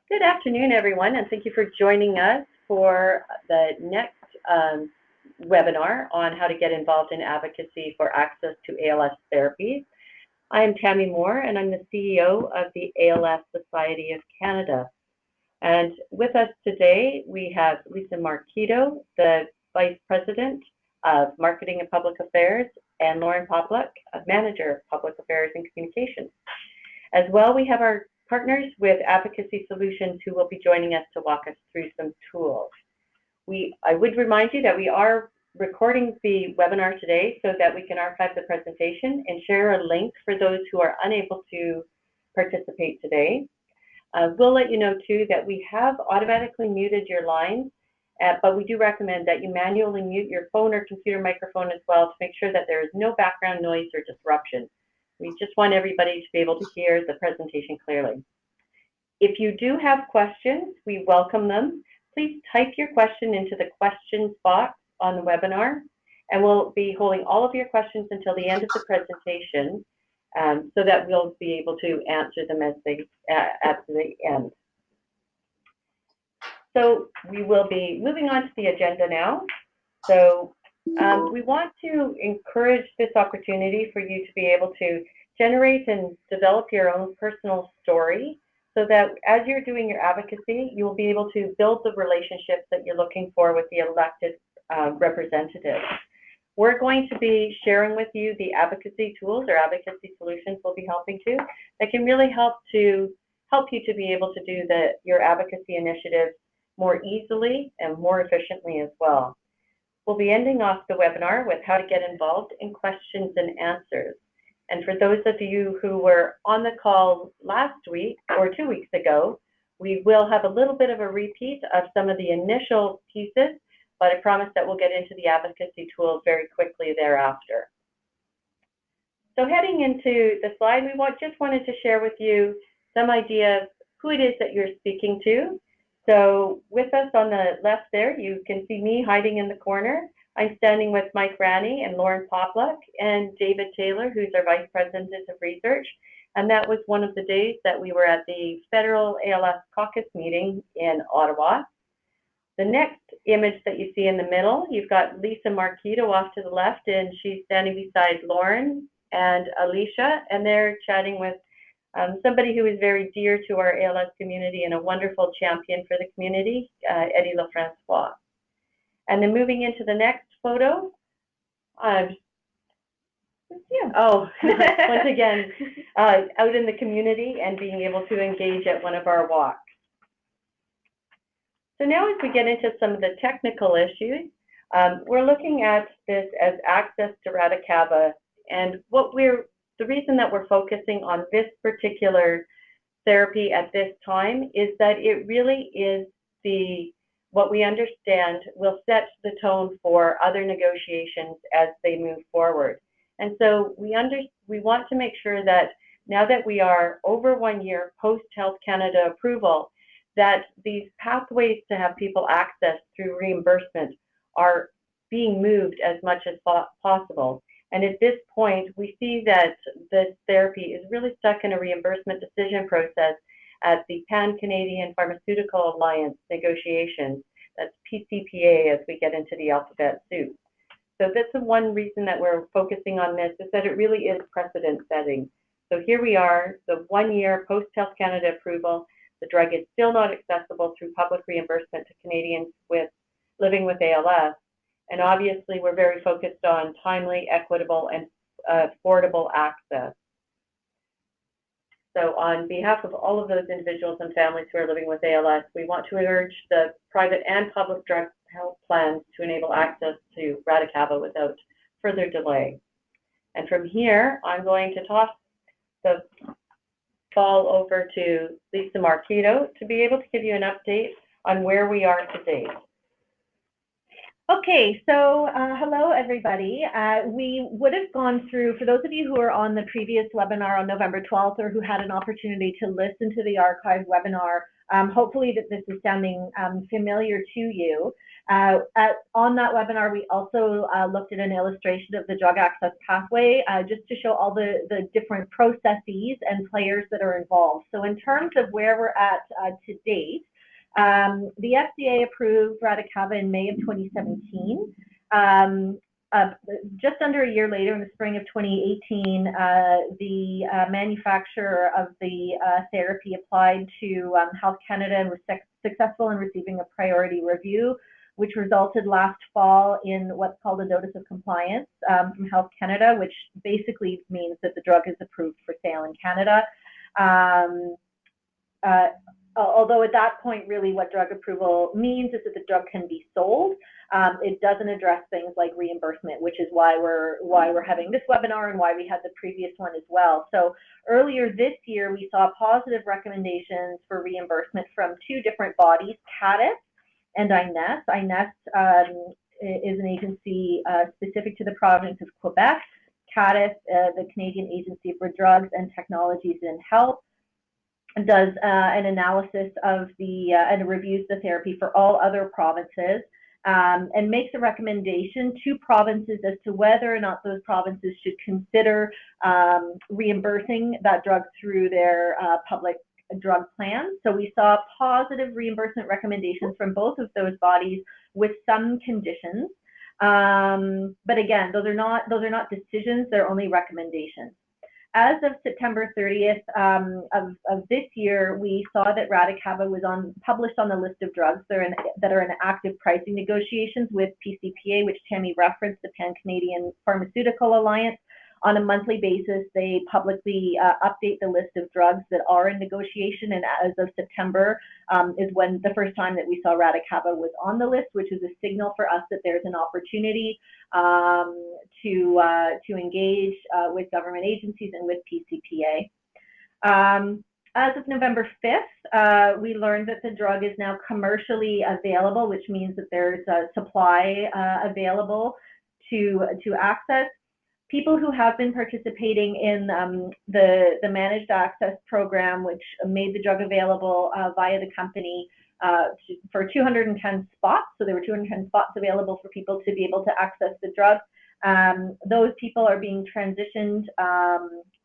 Good afternoon, everyone, and thank you for joining us for the next webinar on how to get involved in advocacy for access to ALS therapies. I am Tammy Moore, and I'm the CEO of the ALS Society of Canada. And with us today, we have Lisa Marquito, the Vice President of Marketing and Public Affairs, and Lauren Poplak, Manager of Public Affairs and Communications. As well, we have our partners with Advocacy Solutions who will be joining us to walk us through some tools. I would remind you that we are recording the webinar today so that we can archive the presentation and share a link for those who are unable to participate today. We'll let you know too that we have automatically muted your lines, but we do recommend that you manually mute your phone or computer microphone as well to make sure that there is no background noise or disruption. We just want everybody to be able to hear the presentation clearly. If you do have questions, we welcome them. Please type your question into the questions box on the webinar, and we'll be holding all of your questions until the end of the presentation so that we'll be able to answer them as at the end. So we will be moving on to the agenda now. So we want to encourage this opportunity for you to be able to generate and develop your own personal story so that as you're doing your advocacy, you will be able to build the relationships that you're looking for with the elected representatives. We're going to be sharing with you the advocacy tools or advocacy solutions we'll be helping to that can really help you to be able to do your advocacy initiatives more easily and more efficiently as well. We'll be ending off the webinar with how to get involved in questions and answers. And for those of you who were on the call last week or 2 weeks ago, we will have a little bit of a repeat of some of the initial pieces, but I promise that we'll get into the advocacy tools very quickly thereafter. So heading into the slide, we just wanted to share with you some idea of who it is that you're speaking to. So with us on the left there, you can see me hiding in the corner. I'm standing with Mike Ranney and Lauren Poplak and David Taylor, who's our Vice President of Research. And that was one of the days that we were at the Federal ALS Caucus meeting in Ottawa. The next image that you see in the middle, you've got Lisa Marquito off to the left, and she's standing beside Lauren and Alicia, and they're chatting with somebody who is very dear to our ALS community and a wonderful champion for the community, Eddie Lefrancois. And then moving into the next photo, once again, out in the community and being able to engage at one of our walks. So now as we get into some of the technical issues, we're looking at this as access to Radicava, and the reason that we're focusing on this particular therapy at this time is that it really is what we understand will set the tone for other negotiations as they move forward. And so we want to make sure that now that we are over 1 year post Health Canada approval, that these pathways to have people access through reimbursement are being moved as much as possible. And at this point, we see that this therapy is really stuck in a reimbursement decision process at the Pan-Canadian Pharmaceutical Alliance negotiations. That's PCPA as we get into the alphabet soup. So that's the one reason that we're focusing on this, is that it really is precedent setting. So here we are, the 1 year post Health Canada approval. The drug is still not accessible through public reimbursement to Canadians living with ALS. And obviously, we're very focused on timely, equitable, and affordable access. So on behalf of all of those individuals and families who are living with ALS, we want to urge the private and public drug health plans to enable access to Radicava without further delay. And from here, I'm going to toss the ball over to Lisa Marquito to be able to give you an update on where we are today. Okay, so hello everybody. We would have gone through, for those of you who are on the previous webinar on November 12th or who had an opportunity to listen to the archived webinar, hopefully that this is sounding familiar to you. On that webinar, we also looked at an illustration of the drug access pathway just to show all the different processes and players that are involved. So in terms of where we're at to date, the FDA approved Radicava in May of 2017. Just under a year later, in the spring of 2018, the manufacturer of the therapy applied to Health Canada and was successful in receiving a priority review, which resulted last fall in what's called a notice of compliance from Health Canada, which basically means that the drug is approved for sale in Canada. Although at that point, really what drug approval means is that the drug can be sold. It doesn't address things like reimbursement, which is why we're having this webinar and why we had the previous one as well. So earlier this year, we saw positive recommendations for reimbursement from two different bodies, CADIS and INESS. INESS is an agency specific to the province of Quebec. CADIS, the Canadian Agency for Drugs and Technologies in Health, does an analysis of and reviews the therapy for all other provinces and makes a recommendation to provinces as to whether or not those provinces should consider reimbursing that drug through their public drug plan. So we saw positive reimbursement recommendations from both of those bodies with some conditions. But again, those are not decisions, they're only recommendations. As of September 30th of this year, we saw that Radicava was published on the list of drugs that are in active pricing negotiations with PCPA, which Tammy referenced, the Pan-Canadian Pharmaceutical Alliance. On a monthly basis, they publicly update the list of drugs that are in negotiation, and as of September is when the first time that we saw Radicava was on the list, which is a signal for us that there's an opportunity to engage with government agencies and with PCPA. As of November 5th, we learned that the drug is now commercially available, which means that there's a supply available to access. People who have been participating in the managed access program, which made the drug available via the company for 210 spots. So there were 210 spots available for people to be able to access the drug. Those people are being transitioned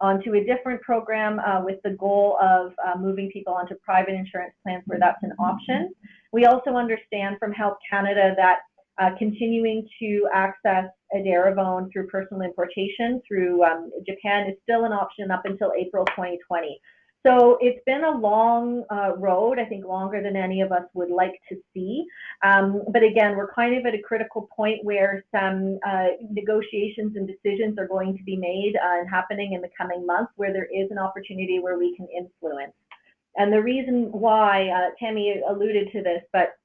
onto a different program with the goal of moving people onto private insurance plans where that's an option. We also understand from Health Canada that continuing to access Edaravone through personal importation through Japan is still an option up until April 2020. So it's been a long road, I think longer than any of us would like to see. But again, we're kind of at a critical point where some negotiations and decisions are going to be made and happening in the coming months where there is an opportunity where we can influence. And the reason why, Tammy alluded to this, but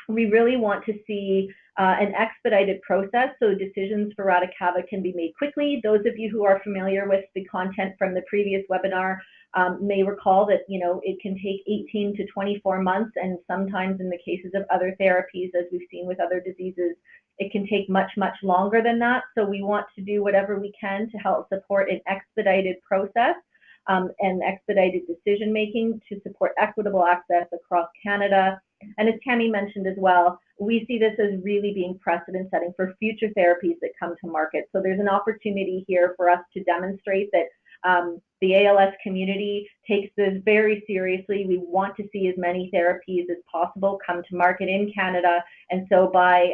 we really want to see an expedited process so decisions for Radicava can be made quickly. Those of you who are familiar with the content from the previous webinar may recall that it can take 18 to 24 months, and sometimes in the cases of other therapies, as we've seen with other diseases, it can take much longer than that. So we want to do whatever we can to help support an expedited process and expedited decision making to support equitable access across Canada. And as Tammy mentioned as well, we see this as really being precedent setting for future therapies that come to market. So there's an opportunity here for us to demonstrate that the ALS community takes this very seriously. We want to see as many therapies as possible come to market in Canada. And so by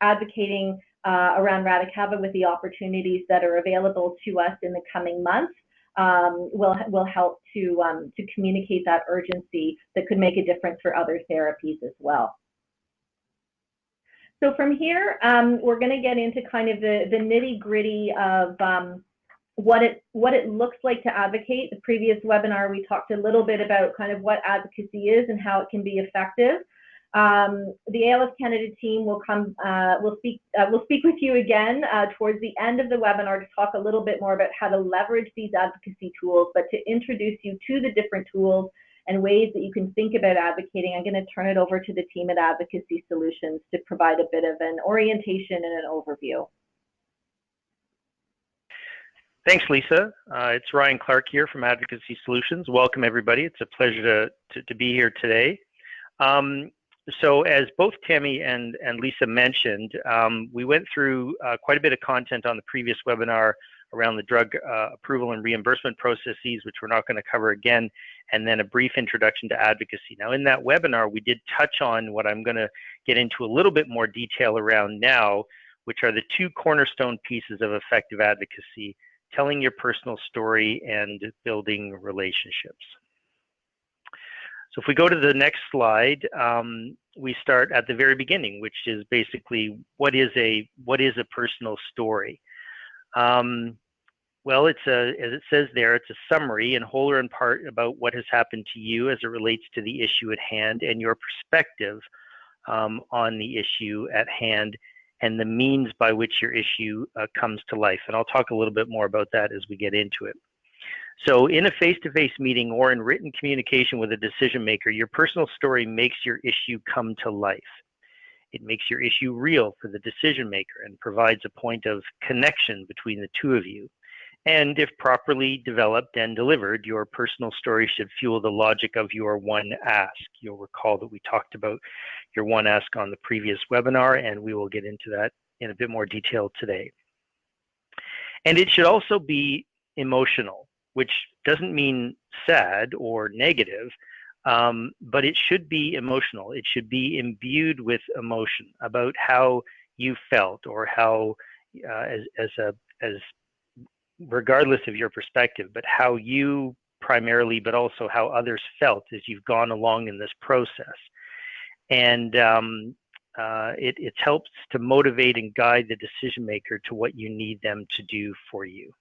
advocating around Radicava with the opportunities that are available to us in the coming months, will help to communicate that urgency that could make a difference for other therapies as well. So from here, we're going to get into kind of the nitty-gritty of what it looks like to advocate. The previous webinar, we talked a little bit about kind of what advocacy is and how it can be effective. The ALS Canada team will come. We'll speak with you again towards the end of the webinar to talk a little bit more about how to leverage these advocacy tools, but to introduce you to the different tools and ways that you can think about advocating, I'm going to turn it over to the team at Advocacy Solutions to provide a bit of an orientation and an overview. Thanks, Lisa. It's Ryan Clark here from Advocacy Solutions. Welcome, everybody. It's a pleasure to be here today. So as both Tammy and Lisa mentioned, we went through quite a bit of content on the previous webinar around the drug approval and reimbursement processes, which we're not going to cover again, and then a brief introduction to advocacy. Now, in that webinar, we did touch on what I'm going to get into a little bit more detail around now, which are the two cornerstone pieces of effective advocacy: telling your personal story and building relationships. So if we go to the next slide, we start at the very beginning, which is basically what is a personal story? Well, as it says there, it's a summary in whole or in part about what has happened to you as it relates to the issue at hand and your perspective on the issue at hand and the means by which your issue comes to life. And I'll talk a little bit more about that as we get into it. So in a face-to-face meeting or in written communication with a decision maker, your personal story makes your issue come to life. It makes your issue real for the decision maker and provides a point of connection between the two of you. And if properly developed and delivered, your personal story should fuel the logic of your one ask. You'll recall that we talked about your one ask on the previous webinar, and we will get into that in a bit more detail today. And it should also be emotional, which doesn't mean sad or negative, but it should be emotional. It should be imbued with emotion about how you felt, or how, regardless of your perspective, but how you primarily, but also how others felt as you've gone along in this process. And it helps to motivate and guide the decision maker to what you need them to do for you.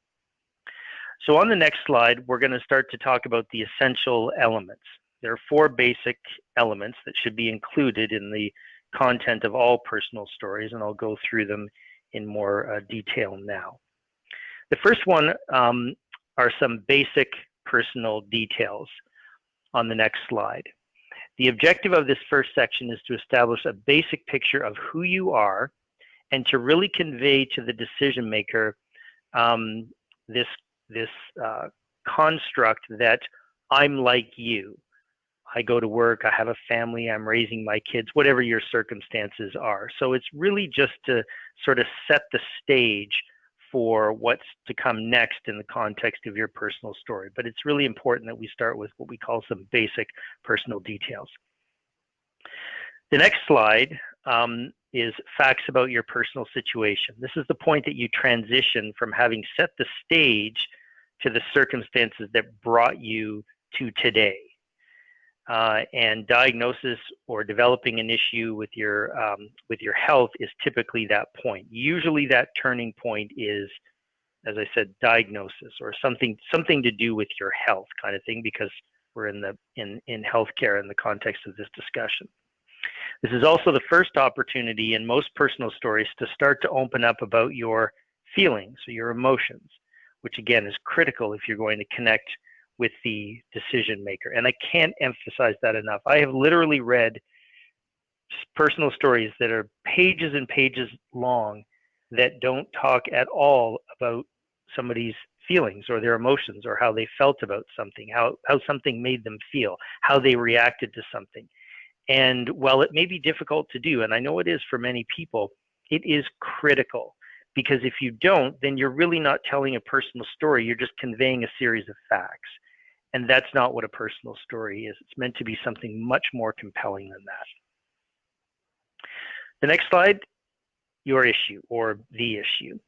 So on the next slide, we're going to start to talk about the essential elements. There are 4 basic elements that should be included in the content of all personal stories, and I'll go through them in more detail now. The first one are some basic personal details on the next slide. The objective of this first section is to establish a basic picture of who you are and to really convey to the decision maker this construct that I'm like you. I go to work, I have a family, I'm raising my kids, whatever your circumstances are. So it's really just to sort of set the stage for what's to come next in the context of your personal story. But it's really important that we start with what we call some basic personal details. The next slide is facts about your personal situation. This is the point that you transition from having set the stage to the circumstances that brought you to today. And diagnosis or developing an issue with your health is typically that point. Usually that turning point is, as I said, diagnosis or something to do with your health kind of thing, because we're in healthcare in the context of this discussion. This is also the first opportunity in most personal stories to start to open up about your feelings or your emotions, which again is critical if you're going to connect with the decision maker. And I can't emphasize that enough. I have literally read personal stories that are pages and pages long that don't talk at all about somebody's feelings or their emotions or how they felt about something, how something made them feel, how they reacted to something. And while it may be difficult to do, and I know it is for many people, it is critical, because if you don't, then you're really not telling a personal story. You're just conveying a series of facts. And that's not what a personal story is. It's meant to be something much more compelling than that. The next slide, your issue or the issue.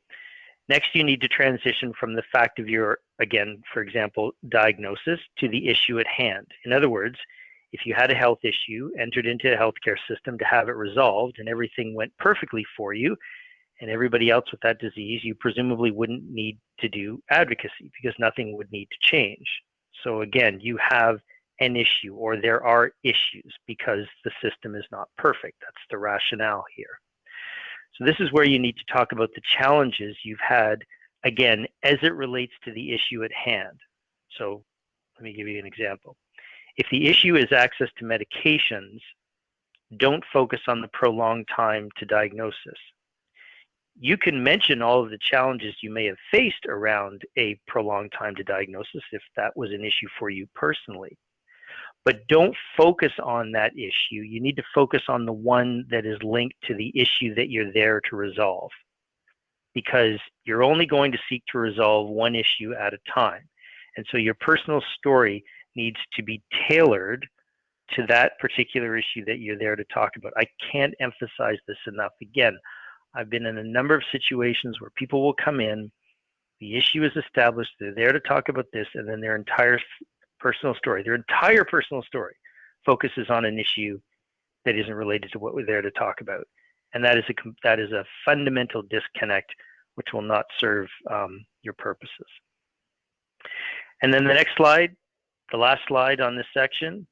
Next, you need to transition from the fact of your, again, for example, diagnosis to the issue at hand. In other words, if you had a health issue, entered into a healthcare system to have it resolved, and everything went perfectly for you, and everybody else with that disease, you presumably wouldn't need to do advocacy because nothing would need to change. So again, you have an issue, or there are issues because the system is not perfect. That's the rationale here. So this is where you need to talk about the challenges you've had, again, as it relates to the issue at hand. So let me give you an example. If the issue is access to medications, don't focus on the prolonged time to diagnosis. You can mention all of the challenges you may have faced around a prolonged time to diagnosis if that was an issue for you personally. But don't focus on that issue. You need to focus on the one that is linked to the issue that you're there to resolve, because you're only going to seek to resolve one issue at a time. And so your personal story needs to be tailored to that particular issue that you're there to talk about. I can't emphasize this enough. Again, I've been in a number of situations where people will come in, the issue is established, they're there to talk about this, and then their entire personal story focuses on an issue that isn't related to what we're there to talk about. And that is a fundamental disconnect which will not serve your purposes. And then the next slide, the last slide on this section,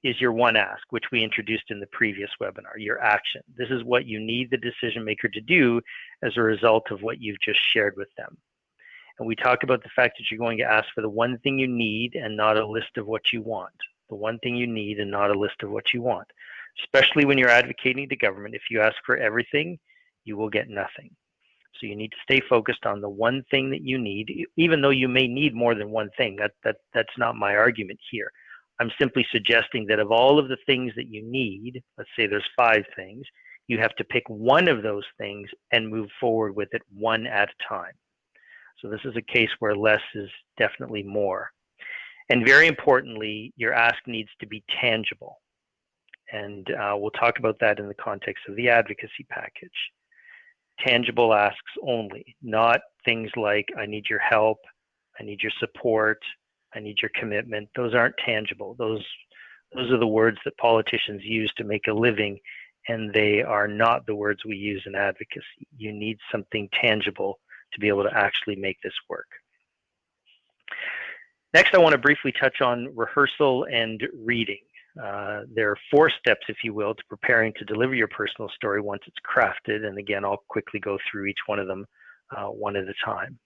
is your one ask, which we introduced in the previous webinar, your action. This is what you need the decision maker to do as a result of what you've just shared with them. And we talk about the fact that you're going to ask for the one thing you need and not a list of what you want. The one thing you need and not a list of what you want. Especially when you're advocating to government, if you ask for everything, you will get nothing. So you need to stay focused on the one thing that you need, even though you may need more than one thing. That's not my argument here. I'm simply suggesting that of all of the things that you need, let's say there's 5 things, you have to pick one of those things and move forward with it one at a time. So this is a case where less is definitely more. And very importantly, your ask needs to be tangible. And we'll talk about that in the context of the advocacy package. Tangible asks only, not things like, I need your help, I need your support, I need your commitment. Those aren't tangible. Those are the words that politicians use to make a living, and they are not the words we use in advocacy. You need something tangible to be able to actually make this work. Next, I want to briefly touch on rehearsal and reading. There are 4 steps, if you will, to preparing to deliver your personal story once it's crafted. And again, I'll quickly go through each one of them one at a time.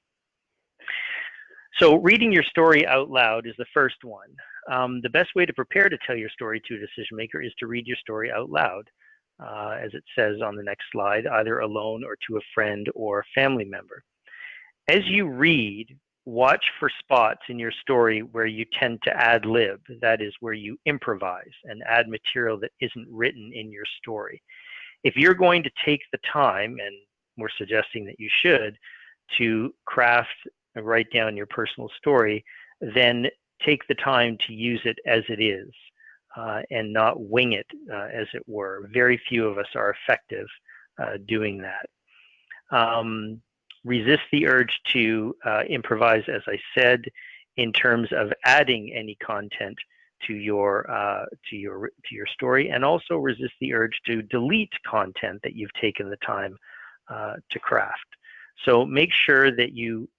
So reading your story out loud is the first one. The best way to prepare to tell your story to a decision maker is to read your story out loud, as it says on the next slide, either alone or to a friend or a family member. As you read, watch for spots in your story where you tend to ad-lib, that is, where you improvise and add material that isn't written in your story. If you're going to take the time, and we're suggesting that you should, to craft and write down your personal story, then take the time to use it as it is and not wing it, as it were. Very few of us are effective doing that. Resist the urge to improvise, as I said, in terms of adding any content to your story, and also resist the urge to delete content that you've taken the time to craft. So make sure that you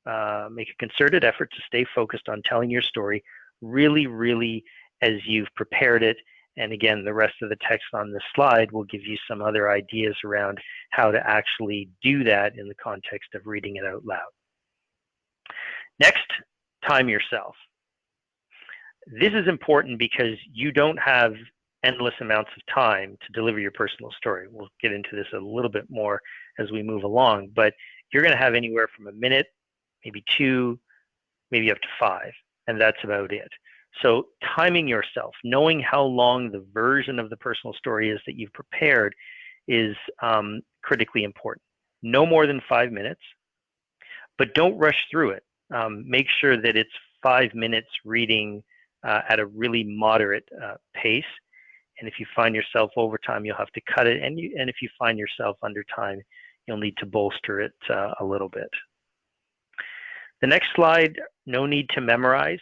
make a concerted effort to stay focused on telling your story really as you've prepared it. And again, the rest of the text on this slide will give you some other ideas around how to actually do that in the context of reading it out loud. Next, time yourself. This is important because you don't have endless amounts of time to deliver your personal story. We'll get into this a little bit more as we move along, but you're going to have anywhere from a minute, maybe 2, maybe up to 5, and that's about it. So timing yourself, knowing how long the version of the personal story is that you've prepared is critically important. No more than 5 minutes, but don't rush through it. Make sure that it's 5 minutes reading at a really moderate pace. And if you find yourself over time, you'll have to cut it. And if you find yourself under time, you'll need to bolster it a little bit. The next slide, no need to memorize.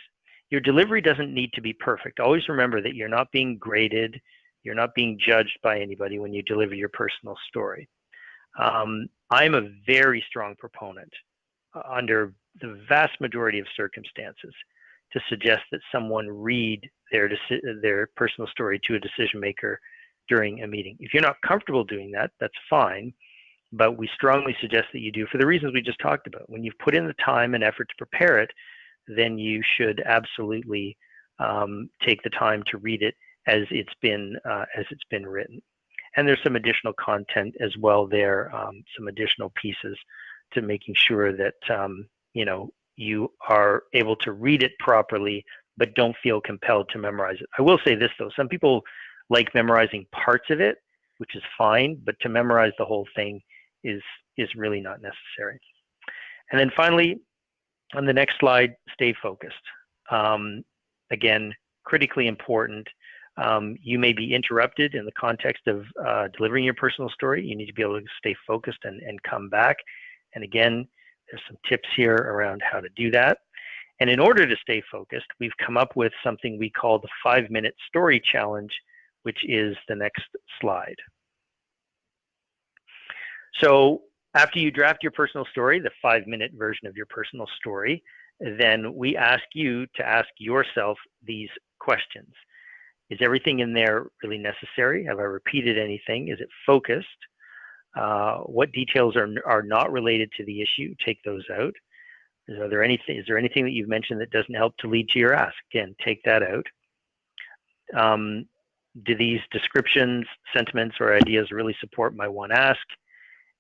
Your delivery doesn't need to be perfect. Always remember that you're not being graded, you're not being judged by anybody when you deliver your personal story. I'm a very strong proponent under the vast majority of circumstances to suggest that someone read their personal story to a decision maker during a meeting. If you're not comfortable doing that, that's fine, but we strongly suggest that you do for the reasons we just talked about. When you've put in the time and effort to prepare it, then you should absolutely take the time to read it as it's been written. And there's some additional content as well there, some additional pieces to making sure that you are able to read it properly, but don't feel compelled to memorize it. I will say this though, some people like memorizing parts of it, which is fine, but to memorize the whole thing is really not necessary. And then finally, on the next slide, stay focused. Again, critically important. You may be interrupted in the context of delivering your personal story. You need to be able to stay focused and come back. And again, there's some tips here around how to do that. And in order to stay focused, we've come up with something we call the 5-minute story challenge, which is the next slide. So after you draft your personal story, the 5-minute version of your personal story, then we ask you to ask yourself these questions. Is everything in there really necessary? Have I repeated anything? Is it focused? What details are not related to the issue? Take those out. Is there anything that you've mentioned that doesn't help to lead to your ask? Again, take that out. Do these descriptions, sentiments, or ideas really support my one ask?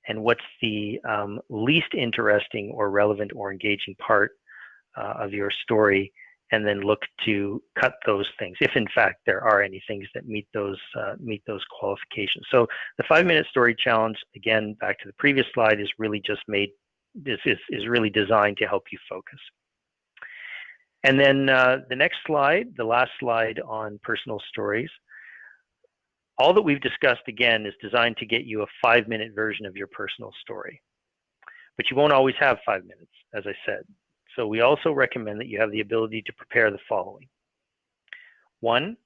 And what's the least interesting or relevant or engaging part of your story? And then look to cut those things, if in fact there are any things that meet those qualifications. So the 5-minute story challenge, again, back to the previous slide, is really just is really designed to help you focus. And then the next slide, the last slide on personal stories. All that we've discussed, again, is designed to get you a 5-minute version of your personal story. But you won't always have 5 minutes, as I said. So we also recommend that you have the ability to prepare the following. 1,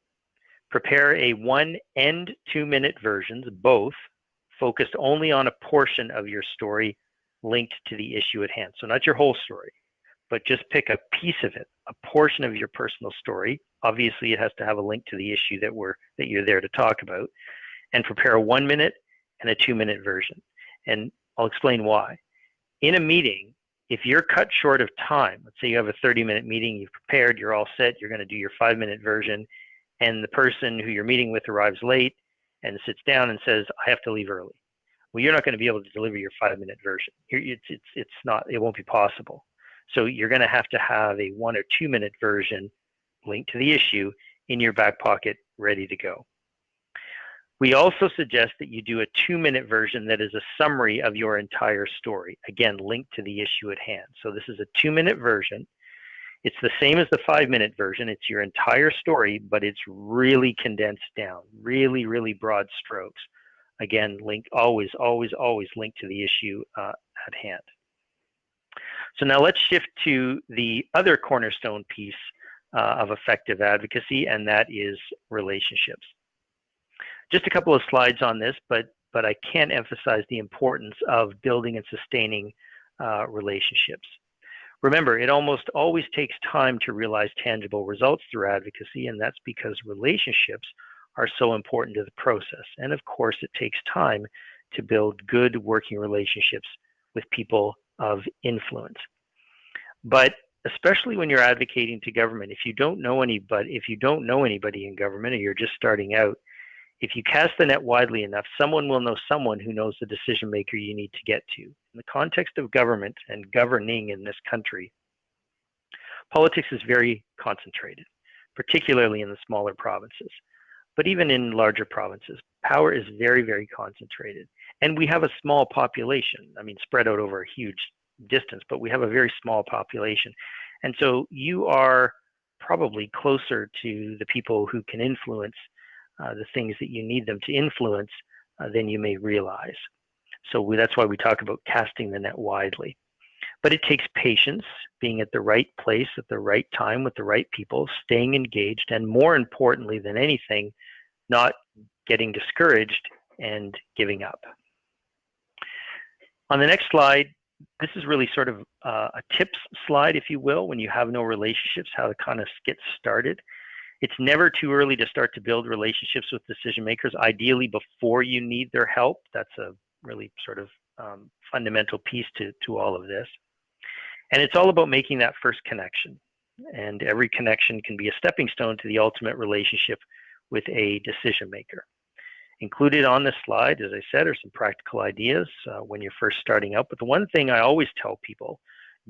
prepare a 1 and 2-minute versions, both focused only on a portion of your story linked to the issue at hand. So not your whole story, but just pick a piece of it, a portion of your personal story. Obviously, it has to have a link to the issue that you're there to talk about, and prepare a 1-minute and a 2-minute version. And I'll explain why. In a meeting, if you're cut short of time, let's say you have a 30-minute meeting, you've prepared, you're all set, you're going to do your 5-minute version, and the person who you're meeting with arrives late and sits down and says, I have to leave early. Well, you're not going to be able to deliver your 5-minute version. It won't be possible. So you're going to have a 1 or 2-minute version linked to the issue in your back pocket, ready to go. We also suggest that you do a 2-minute version that is a summary of your entire story, again, linked to the issue at hand. So this is a 2-minute version. It's the same as the 5-minute version. It's your entire story, but it's really condensed down, really, really broad strokes. Again, always linked to the issue at hand. So now let's shift to the other cornerstone piece of effective advocacy, and that is relationships. Just a couple of slides on this, but I can't emphasize the importance of building and sustaining relationships. Remember, it almost always takes time to realize tangible results through advocacy, and that's because relationships are so important to the process. And of course, it takes time to build good working relationships with people of influence. But especially when you're advocating to government, if you don't know anybody in government, or you're just starting out, if you cast the net widely enough, someone will know someone who knows the decision maker you need to get to. In the context of government and governing in this country, politics is very concentrated, particularly in the smaller provinces. But even in larger provinces, power is very, very concentrated. And we have a small population, spread out over a huge distance, but we have a very small population. And so you are probably closer to the people who can influence the things that you need them to influence than you may realize. So that's why we talk about casting the net widely. But it takes patience, being at the right place at the right time with the right people, staying engaged, and more importantly than anything, not getting discouraged and giving up. On the next slide, this is really sort of a tips slide, if you will, when you have no relationships, how to kind of get started. It's never too early to start to build relationships with decision makers, ideally before you need their help. That's a really sort of fundamental piece to all of this. And it's all about making that first connection. and every connection can be a stepping stone to the ultimate relationship with a decision maker. Included on this slide, as I said, are some practical ideas when you're first starting out. But the one thing I always tell people,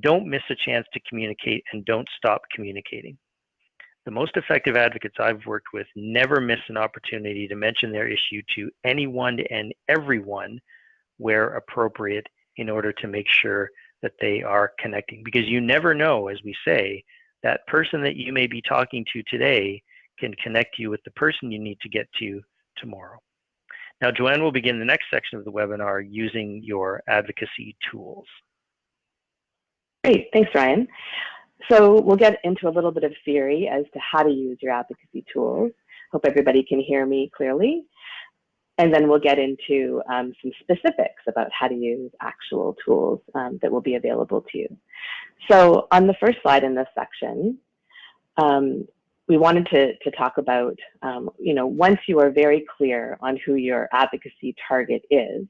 don't miss a chance to communicate and don't stop communicating. The most effective advocates I've worked with never miss an opportunity to mention their issue to anyone and everyone where appropriate in order to make sure that they are connecting. Because you never know, as we say, that person that you may be talking to today can connect you with the person you need to get to tomorrow. Now, Joanne will begin the next section of the webinar using your advocacy tools. Great, thanks, Ryan. So we'll get into a little bit of theory as to how to use your advocacy tools. Hope everybody can hear me clearly. And then we'll get into some specifics about how to use actual tools that will be available to you. So on the first slide in this section, we wanted to talk about, once you are very clear on who your advocacy target is,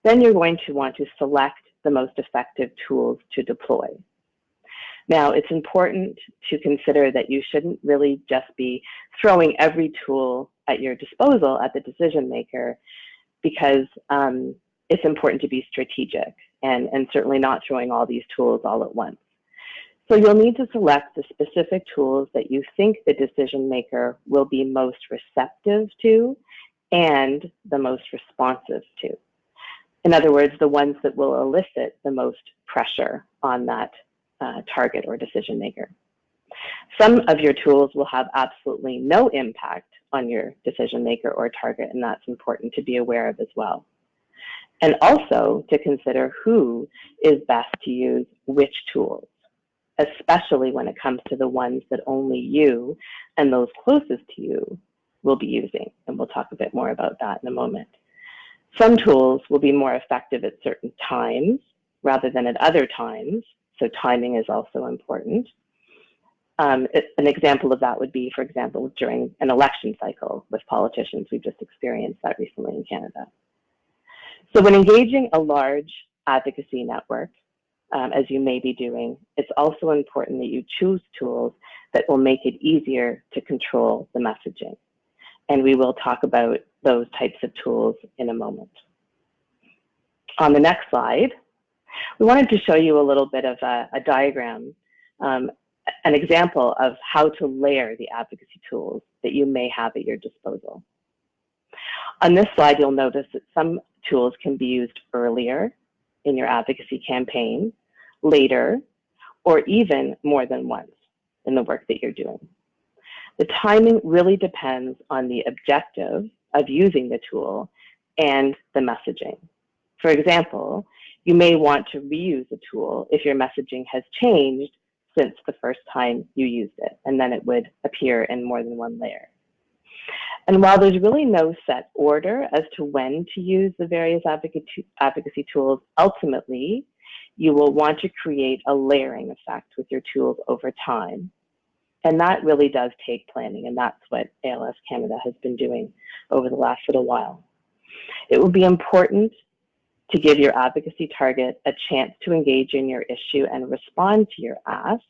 then you're going to want to select the most effective tools to deploy. Now, it's important to consider that you shouldn't really just be throwing every tool at your disposal at the decision maker, because it's important to be strategic and certainly not throwing all these tools all at once. So you'll need to select the specific tools that you think the decision maker will be most receptive to and the most responsive to. In other words, the ones that will elicit the most pressure on that target or decision maker. Some of your tools will have absolutely no impact on your decision maker or target, and that's important to be aware of as well. And also to consider who is best to use which tools, especially when it comes to the ones that only you and those closest to you will be using. And we'll talk a bit more about that in a moment. Some tools will be more effective at certain times rather than at other times, so timing is also important. An example of that would be, for example, during an election cycle with politicians. We've just experienced that recently in Canada. So when engaging a large advocacy network, as you may be doing, it's also important that you choose tools that will make it easier to control the messaging. And we will talk about those types of tools in a moment. On the next slide, we wanted to show you a little bit of a diagram, an example of how to layer the advocacy tools that you may have at your disposal. On this slide, you'll notice that some tools can be used earlier in your advocacy campaign, later, or even more than once in the work that you're doing. The timing really depends on the objective of using the tool and the messaging. For example, you may want to reuse a tool if your messaging has changed since the first time you used it, and then it would appear in more than one layer. And while there's really no set order as to when to use the various advocacy tools, ultimately, you will want to create a layering effect with your tools over time. And that really does take planning, and that's what ALS Canada has been doing over the last little while. It will be important to give your advocacy target a chance to engage in your issue and respond to your ask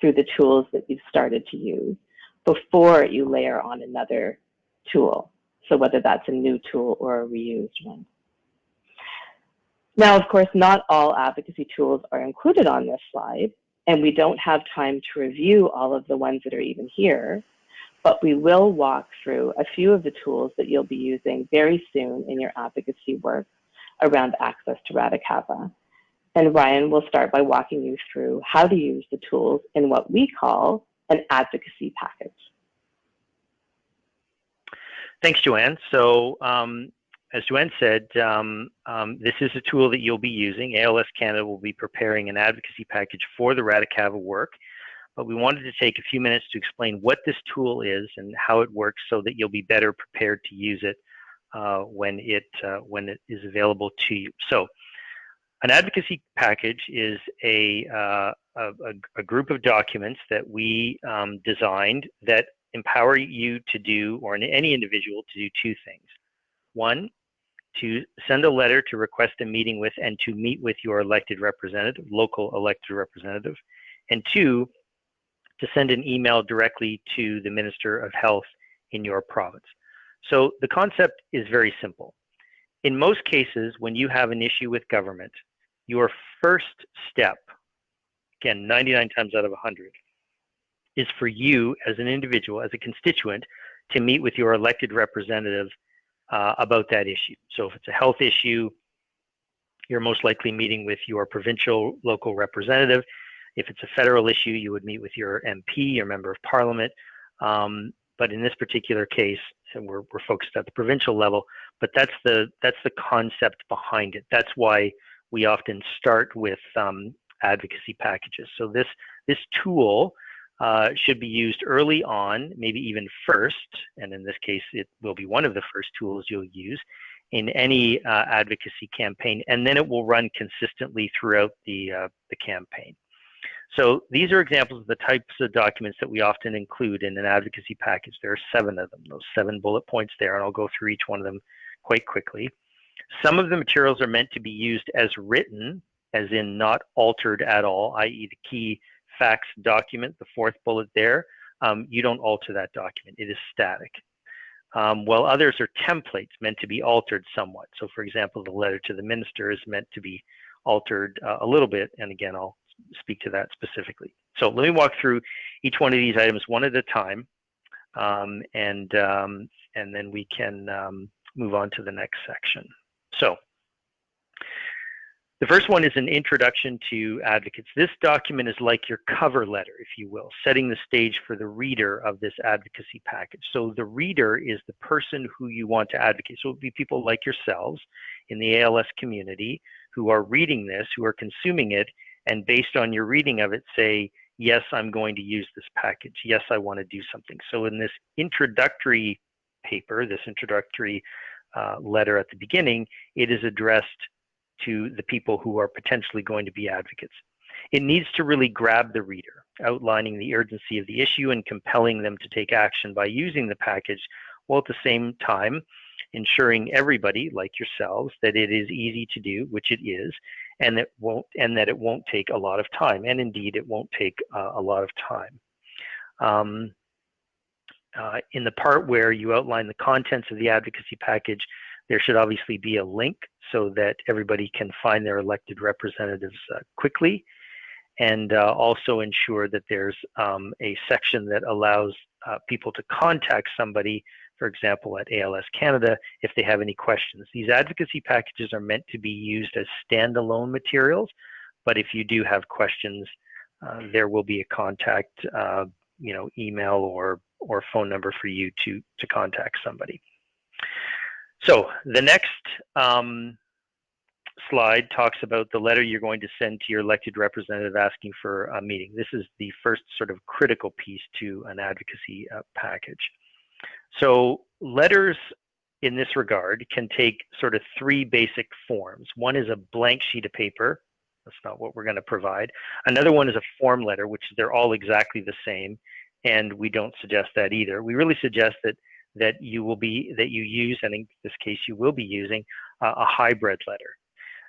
through the tools that you've started to use before you layer on another tool. So whether that's a new tool or a reused one. Now, of course, not all advocacy tools are included on this slide, and we don't have time to review all of the ones that are even here, but we will walk through a few of the tools that you'll be using very soon in your advocacy work around access to Radicava. And Ryan will start by walking you through how to use the tools in what we call an advocacy package. Thanks, Joanne. So as Joanne said, this is a tool that you'll be using. ALS Canada will be preparing an advocacy package for the Radicava work, but we wanted to take a few minutes to explain what this tool is and how it works so that you'll be better prepared to use it when it is available to you. So an advocacy package is a group of documents that we designed that empower you to do, or any individual to do, two things. One, to send a letter to request a meeting with and to meet with your elected representative, local elected representative. And two, to send an email directly to the Minister of Health in your province. So the concept is very simple. In most cases, when you have an issue with government, your first step, again, 99 times out of 100, is for you as an individual, as a constituent, to meet with your elected representative about that issue. So if it's a health issue, you're most likely meeting with your provincial local representative. If it's a federal issue, you would meet with your MP, your member of parliament. But in this particular case, we're focused at the provincial level, but that's the concept behind it. That's why we often start with advocacy packages. So this tool should be used early on, maybe even first, and in this case, it will be one of the first tools you'll use in any advocacy campaign, and then it will run consistently throughout the campaign. So these are examples of the types of documents that we often include in an advocacy package. There are 7 of them, those 7 bullet points there, and I'll go through each one of them quite quickly. Some of the materials are meant to be used as written, as in not altered at all, i.e. the key facts document, the 4th bullet there, you don't alter that document, it is static. While others are templates meant to be altered somewhat. So for example, the letter to the minister is meant to be altered a little bit, and again, I'll speak to that specifically. So let me walk through each one of these items one at a time, and then we can move on to the next section. So the first one is an introduction to advocates. This document is like your cover letter, if you will, setting the stage for the reader of this advocacy package. So the reader is the person who you want to advocate. So it would be people like yourselves in the ALS community who are reading this, who are consuming it, and based on your reading of it, say, yes, I'm going to use this package. Yes, I want to do something. So in this introductory paper, this introductory letter at the beginning, it is addressed to the people who are potentially going to be advocates. It needs to really grab the reader, outlining the urgency of the issue and compelling them to take action by using the package, while at the same time ensuring everybody, like yourselves, that it is easy to do, which it is, and that it won't take a lot of time. And indeed, it won't take a lot of time. In the part where you outline the contents of the advocacy package, there should obviously be a link so that everybody can find their elected representatives quickly, and also ensure that there's a section that allows people to contact somebody, for example, at ALS Canada, if they have any questions. These advocacy packages are meant to be used as standalone materials, but if you do have questions, there will be a contact, email or phone number for you to contact somebody. So the next slide talks about the letter you're going to send to your elected representative asking for a meeting. This is the first sort of critical piece to an advocacy package. So letters in this regard can take sort of 3 basic forms. One is a blank sheet of paper. That's not what we're going to provide. Another one is a form letter, which they're all exactly the same, and we don't suggest that either. We really suggest that you use, and in this case you will be using, a hybrid letter.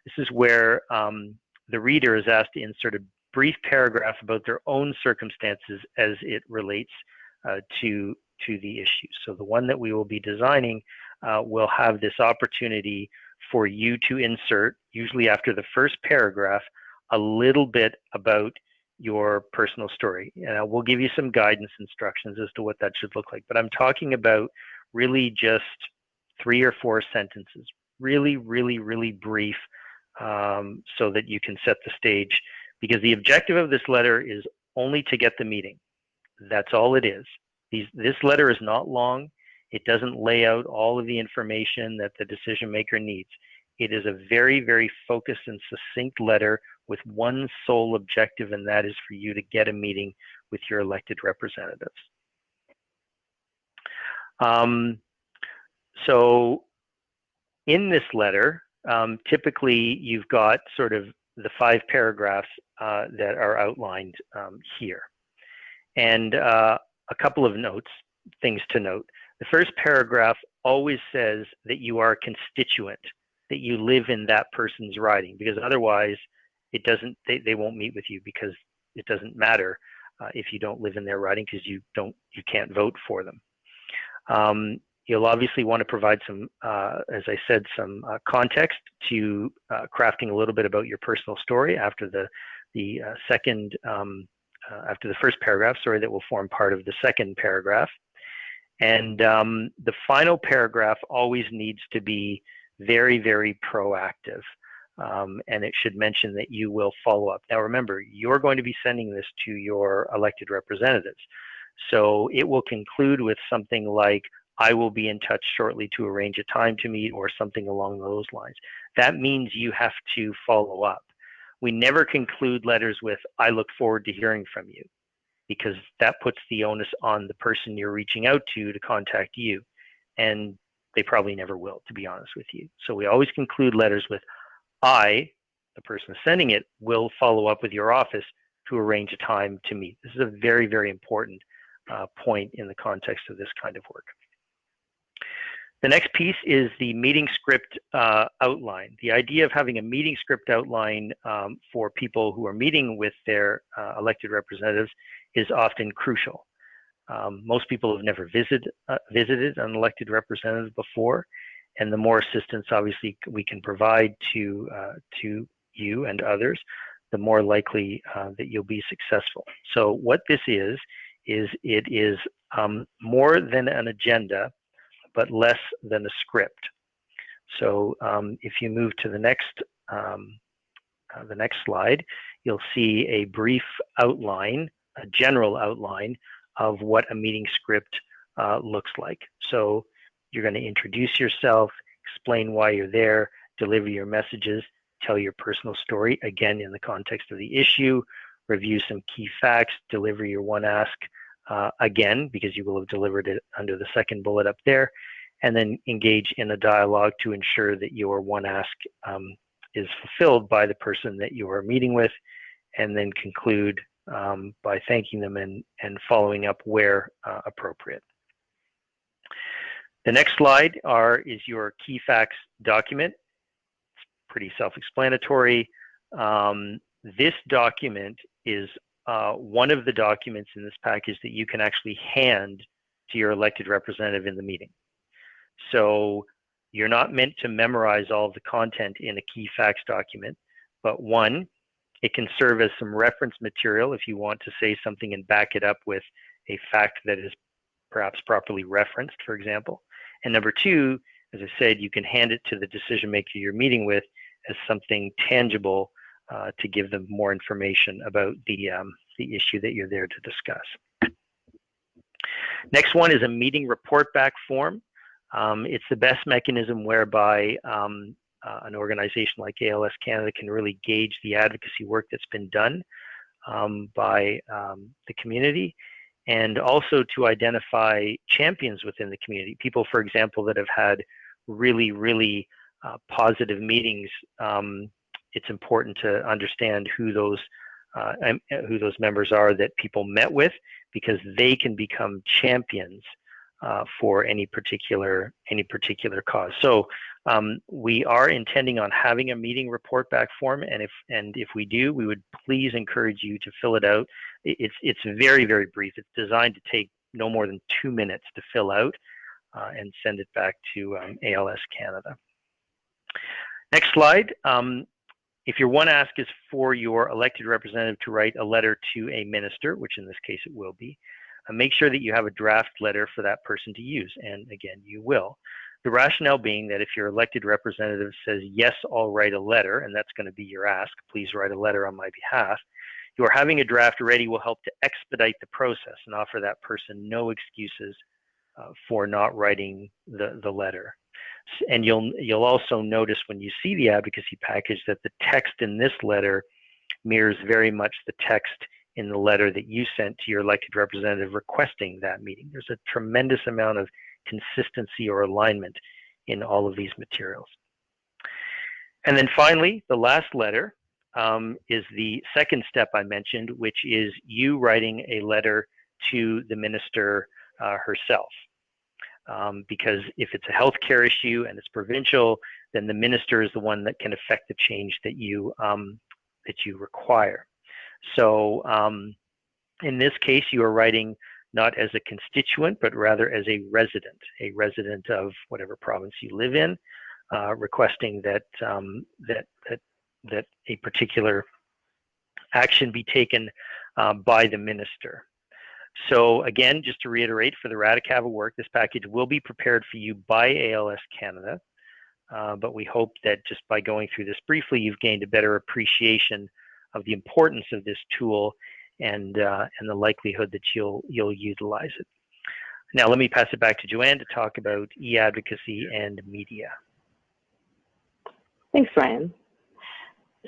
This is where the reader is asked to insert a brief paragraph about their own circumstances as it relates to the issue. So the one that we will be designing will have this opportunity for you to insert, usually after the first paragraph, a little bit about your personal story. And we'll give you some guidance instructions as to what that should look like. But I'm talking about really just 3 or 4 sentences, really, really, really brief, so that you can set the stage. Because the objective of this letter is only to get the meeting. That's all it is. This letter is not long. It doesn't lay out all of the information that the decision maker needs. It is a very, very focused and succinct letter with one sole objective, and that is for you to get a meeting with your elected representatives. So in this letter, typically you've got sort of the 5 paragraphs that are outlined here. And a couple of things to note. The first paragraph always says that you are a constituent, that you live in that person's riding, because otherwise it doesn't, they won't meet with you because it doesn't matter if you don't live in their riding, because you can't vote for them. You'll obviously want to provide some, as I said, some context to crafting a little bit about your personal story after the first paragraph, that will form part of the second paragraph. And the final paragraph always needs to be very, very proactive. And it should mention that you will follow up. Now, remember, you're going to be sending this to your elected representatives. So it will conclude with something like, I will be in touch shortly to arrange a time to meet, or something along those lines. That means you have to follow up. We never conclude letters with, I look forward to hearing from you, because that puts the onus on the person you're reaching out to contact you. And they probably never will, to be honest with you. So we always conclude letters with, I, the person sending it, will follow up with your office to arrange a time to meet. This is a very, very important point in the context of this kind of work. The next piece is the meeting script outline. The idea of having a meeting script outline for people who are meeting with their elected representatives is often crucial. Most people have never visited an elected representative before, and the more assistance, obviously, we can provide to you and others, the more likely that you'll be successful. So what this is it is more than an agenda, but less than a script. So if you move to the next slide, you'll see a brief outline, a general outline of what a meeting script looks like. So you're going to introduce yourself, explain why you're there, deliver your messages, tell your personal story, again in the context of the issue, review some key facts, deliver your one ask, again, because you will have delivered it under the second bullet up there, and then engage in a dialogue to ensure that your one ask is fulfilled by the person that you are meeting with, and then conclude by thanking them and following up where appropriate. The next slide is your key facts document. It's pretty self-explanatory. This document is one of the documents in this package that you can actually hand to your elected representative in the meeting. So you're not meant to memorize all of the content in a key facts document, but one, it can serve as some reference material if you want to say something and back it up with a fact that is perhaps properly referenced, for example. And number two, as I said, you can hand it to the decision maker you're meeting with as something tangible to give them more information about the issue that you're there to discuss. Next one is a meeting report back form. It's the best mechanism whereby an organization like ALS Canada can really gauge the advocacy work that's been done by the community, and also to identify champions within the community. People, for example, that have had really, really positive meetings. It's important to understand who those members are that people met with, because they can become champions for any particular cause. So we are intending on having a meeting report back form, and if we do, we would please encourage you to fill it out. It's very, very brief. It's designed to take no more than 2 minutes to fill out and send it back to ALS Canada. Next slide. If your one ask is for your elected representative to write a letter to a minister, which in this case it will be, make sure that you have a draft letter for that person to use, and again, you will. The rationale being that if your elected representative says, yes, I'll write a letter, and that's going to be your ask, please write a letter on my behalf, your having a draft ready will help to expedite the process and offer that person no excuses for not writing the letter. And you'll also notice when you see the advocacy package that the text in this letter mirrors very much the text in the letter that you sent to your elected representative requesting that meeting. There's a tremendous amount of consistency or alignment in all of these materials. And then finally, the last letter is the second step I mentioned, which is you writing a letter to the minister herself. Because if it's a healthcare issue and it's provincial, then the minister is the one that can affect the change that you require. So In this case, you are writing not as a constituent, but rather as a resident of whatever province you live in, requesting that that a particular action be taken by the minister. So again, just to reiterate, for the Radicava work, this package will be prepared for you by ALS Canada, but we hope that just by going through this briefly, you've gained a better appreciation of the importance of this tool and the likelihood that you'll utilize it. Now, let me pass it back to Joanne to talk about e-advocacy and media. Thanks, Ryan.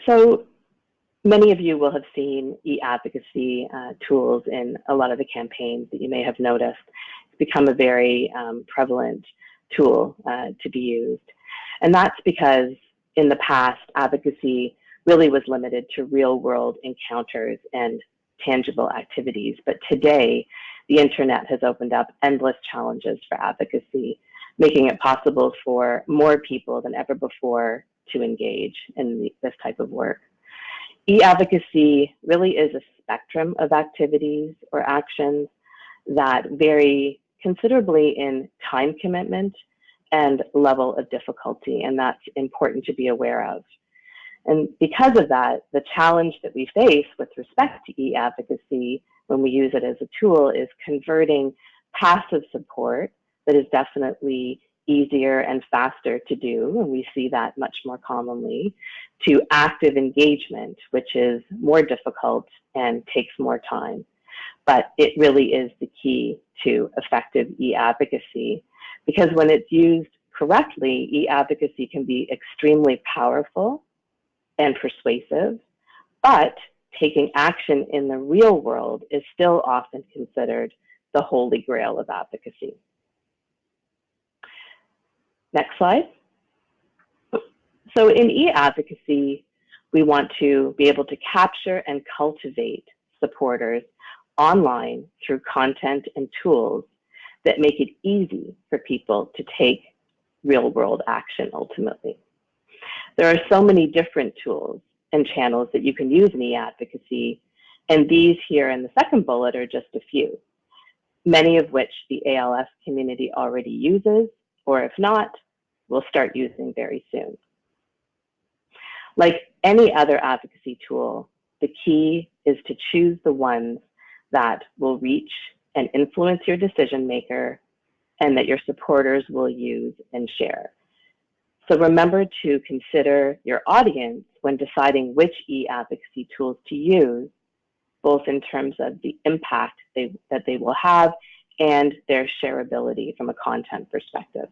So many of you will have seen e-advocacy tools in a lot of the campaigns that you may have noticed. It's become a very prevalent tool to be used. And that's because in the past, advocacy really was limited to real-world encounters and tangible activities. But today, the internet has opened up endless challenges for advocacy, making it possible for more people than ever before to engage in this type of work. E-advocacy really is a spectrum of activities or actions that vary considerably in time commitment and level of difficulty, and that's important to be aware of. And because of that, the challenge that we face with respect to e-advocacy when we use it as a tool is converting passive support that is definitely easier and faster to do, and we see that much more commonly, to active engagement, which is more difficult and takes more time. But it really is the key to effective e-advocacy, because when it's used correctly, e-advocacy can be extremely powerful and persuasive, but taking action in the real world is still often considered the holy grail of advocacy. Next slide. So in e-advocacy, we want to be able to capture and cultivate supporters online through content and tools that make it easy for people to take real-world action ultimately. There are so many different tools and channels that you can use in e-advocacy, and these here in the second bullet are just a few, many of which the ALS community already uses, or if not, we'll start using very soon. Like any other advocacy tool, the key is to choose the ones that will reach and influence your decision maker and that your supporters will use and share. So remember to consider your audience when deciding which e-advocacy tools to use, both in terms of the impact that they will have and their shareability from a content perspective.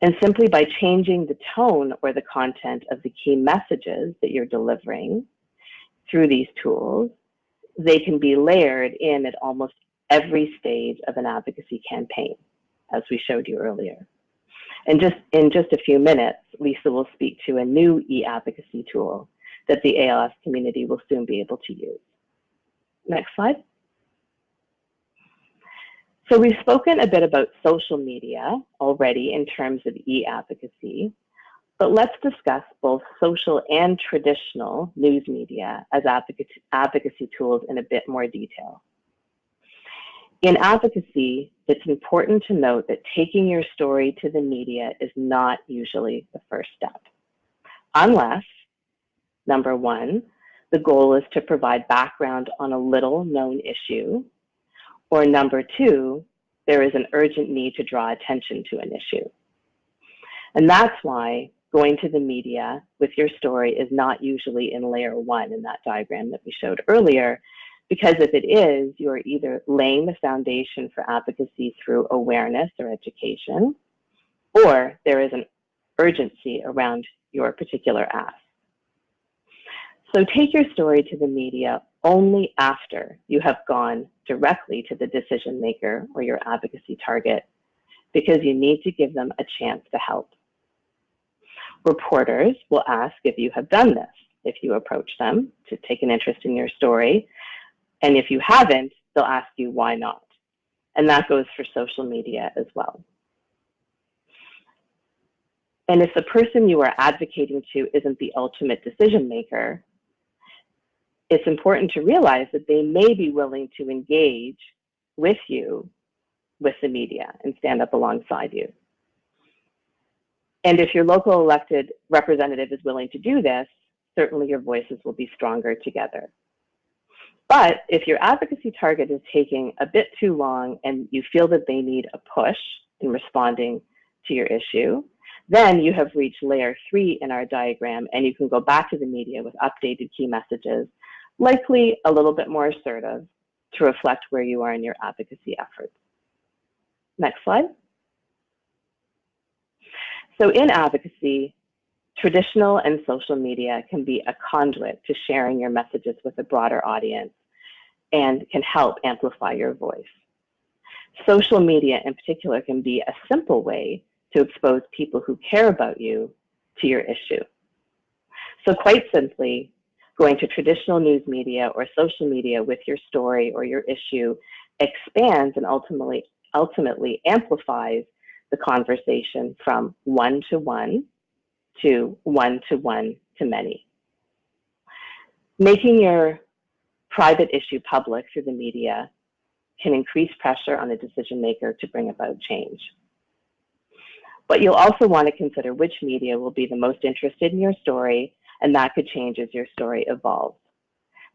And simply by changing the tone or the content of the key messages that you're delivering through these tools, they can be layered in at almost every stage of an advocacy campaign, as we showed you earlier. And in just a few minutes, Lisa will speak to a new e-advocacy tool that the ALS community will soon be able to use. Next slide. So we've spoken a bit about social media already in terms of e-advocacy, but let's discuss both social and traditional news media as advocacy tools in a bit more detail. In advocacy, it's important to note that taking your story to the media is not usually the first step, unless, number one, the goal is to provide background on a little-known issue, or number two, there is an urgent need to draw attention to an issue. And that's why going to the media with your story is not usually in layer one in that diagram that we showed earlier, because if it is, you're either laying the foundation for advocacy through awareness or education, or there is an urgency around your particular ask. So take your story to the media only after you have gone directly to the decision maker or your advocacy target, because you need to give them a chance to help. Reporters will ask if you have done this, if you approach them to take an interest in your story, and if you haven't, they'll ask you why not. And that goes for social media as well. And if the person you are advocating to isn't the ultimate decision maker, it's important to realize that they may be willing to engage with you, with the media, and stand up alongside you. And if your local elected representative is willing to do this, certainly your voices will be stronger together. But if your advocacy target is taking a bit too long and you feel that they need a push in responding to your issue, then you have reached layer 3 in our diagram, and you can go back to the media with updated key messages, likely a little bit more assertive, to reflect where you are in your advocacy efforts. Next slide. So in advocacy, traditional and social media can be a conduit to sharing your messages with a broader audience and can help amplify your voice. Social media in particular can be a simple way to expose people who care about you to your issue. So quite simply, going to traditional news media or social media with your story or your issue expands and ultimately amplifies the conversation from one-to-one to one-to-one to many. Making your private issue public through the media can increase pressure on the decision maker to bring about change. But you'll also want to consider which media will be the most interested in your story, and that could change as your story evolves.